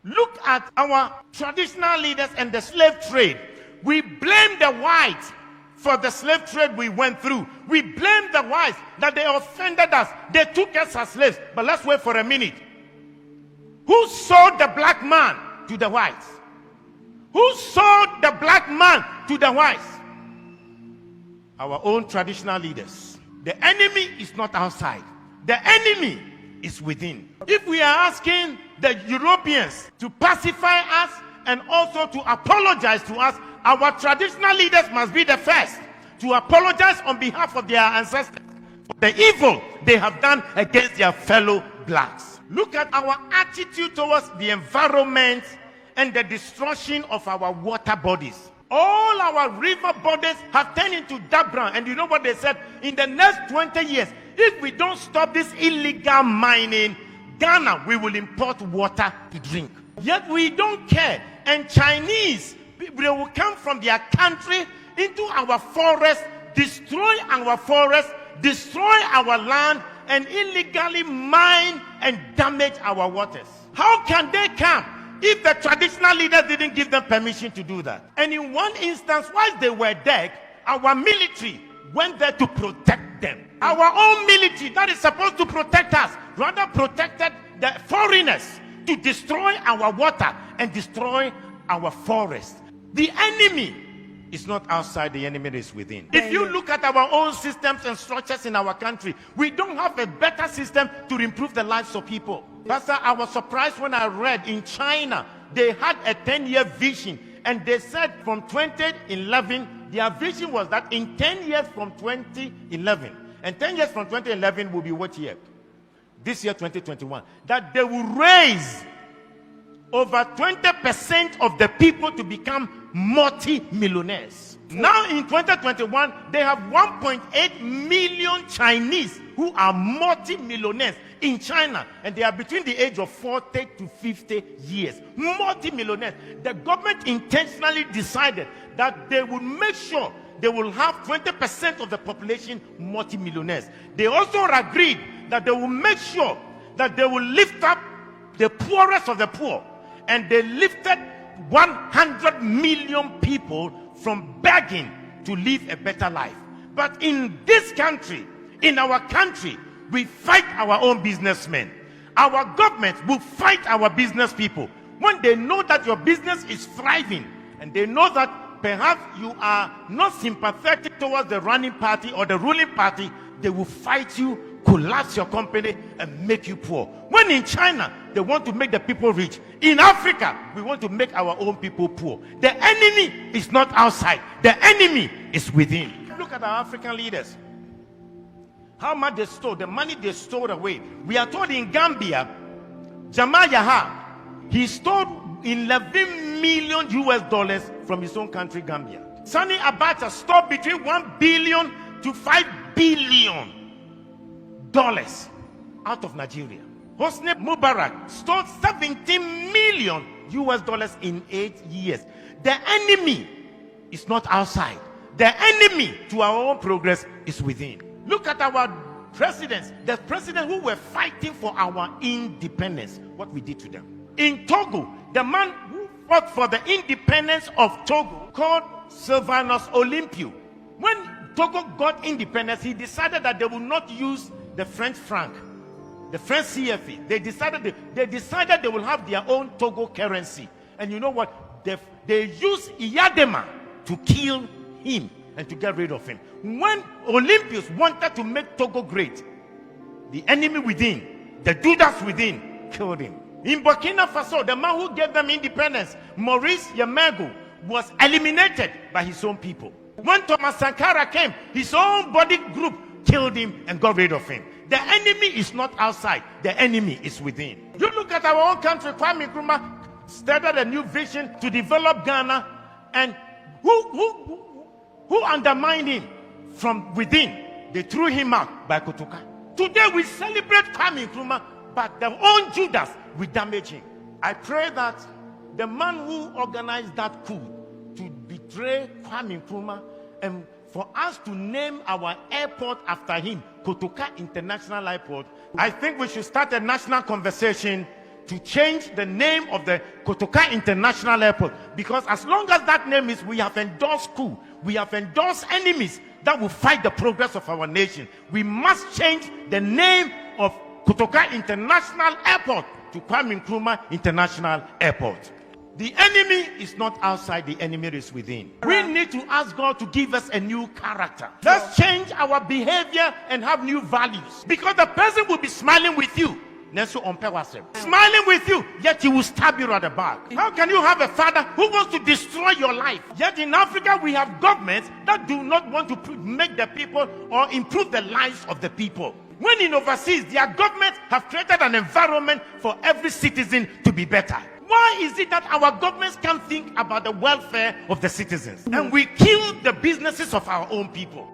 Look at our traditional leaders and the slave trade. We blame the whites for the slave trade we went through. We blame the whites that they offended us. They took us as slaves. But let's wait for a minute. Who sold the black man to the whites? Who sold the black man to the whites? Our own traditional leaders. The enemy is not outside. The enemy is within. If we are asking the Europeans to pacify us and also to apologize to us, our traditional leaders must be the first to apologize on behalf of their ancestors for the evil they have done against their fellow blacks. Look at our attitude towards the environment and the destruction of our water bodies. All our river bodies have turned into dark brown. And you know what they said? In the next 20 years, if we don't stop this illegal mining, Ghana, we will import water to drink. Yet we don't care. And Chinese, they will come from their country into our forest, destroy our forest, destroy our land, and illegally mine and damage our waters. How can they come if the traditional leaders didn't give them permission to do that? And in one instance, whilst they were there, our military went there to protect them. Our own military that is supposed to protect us rather protected the foreigners to destroy our water and destroy our forest. The enemy is not outside, the enemy is within. If you look at our own systems and structures in our country, we don't have a better system to improve the lives of people. Pastor, I was surprised when I read in China, they had a 10-year vision, and they said from 2011, their vision was that in 10 years from 2011, and 10 years from 2011 will be what year? This year, 2021, that they will raise over 20% of the people to become multi-millionaires. Now in 2021, they have 1.8 million Chinese who are multi-millionaires in China, and they are between the age of 40 to 50 years. Multi-millionaires. The government intentionally decided that they will make sure they will have 20% of the population multi-millionaires. They also agreed that they will make sure that they will lift up the poorest of the poor. And they lifted 100 million people from begging to live a better life. But in this country, in our country, we fight our own businessmen. Our government will fight our business people. When they know that your business is thriving, and they know that perhaps you are not sympathetic towards the running party or the ruling party, they will fight you, collapse your company, and make you poor. When in China, they want to make the people rich. In Africa, we want to make our own people poor. The enemy is not outside. The enemy is within. Look at our African leaders. How much they stole, the money they stole away. We are told in Gambia, Jamal Yaha, he stole 11 million US dollars from his own country, Gambia. Sani Abacha stole between 1 billion to 5 billion dollars out of Nigeria. Hosni Mubarak stole 17 million US dollars in 8 years. The enemy is not outside. The enemy to our own progress is within. Look at our presidents, the presidents who were fighting for our independence, what we did to them. In Togo, the man who fought for the independence of Togo, called Sylvanus Olympio, when Togo got independence, he decided that they would not use the French franc, the French CFA. They decided they will have their own Togo currency. And you know what? They used Iyadema to kill him and to get rid of him. When Olympians wanted to make Togo great, the enemy within, the Judas within, killed him. In Burkina Faso, the man who gave them independence, Maurice Yamego, was eliminated by his own people. When Thomas Sankara came, his own body group killed him and got rid of him. The enemy is not outside. The enemy is within. You look at our own country, Kwame Nkrumah started a new vision to develop Ghana, and who undermined him from within? They threw him out by Kotoka. Today we celebrate Kwame Nkrumah, but their own Judas will damage him. I pray that the man who organized that coup to betray Kwame Nkrumah, and for us to name our airport after him, Kotoka International Airport, I think we should start a national conversation to change the name of the Kotoka International Airport, because as long as that name is, we have endorsed coup, we have endorsed enemies that will fight the progress of our nation. We must change the name of Kotoka International Airport to Kwame Nkrumah International Airport. The enemy is not outside, the enemy is within. We need to ask God to give us a new character. Let's change our behavior and have new values, because the person will be smiling with you, smiling with you, yet he will stab you at the back. How can you have a father who wants to destroy your life? Yet in Africa we have governments that do not want to make the people or improve the lives of the people. When in overseas, their governments have created an environment for every citizen to be better. Why is it that our governments can't think about the welfare of the citizens? And we kill the businesses of our own people?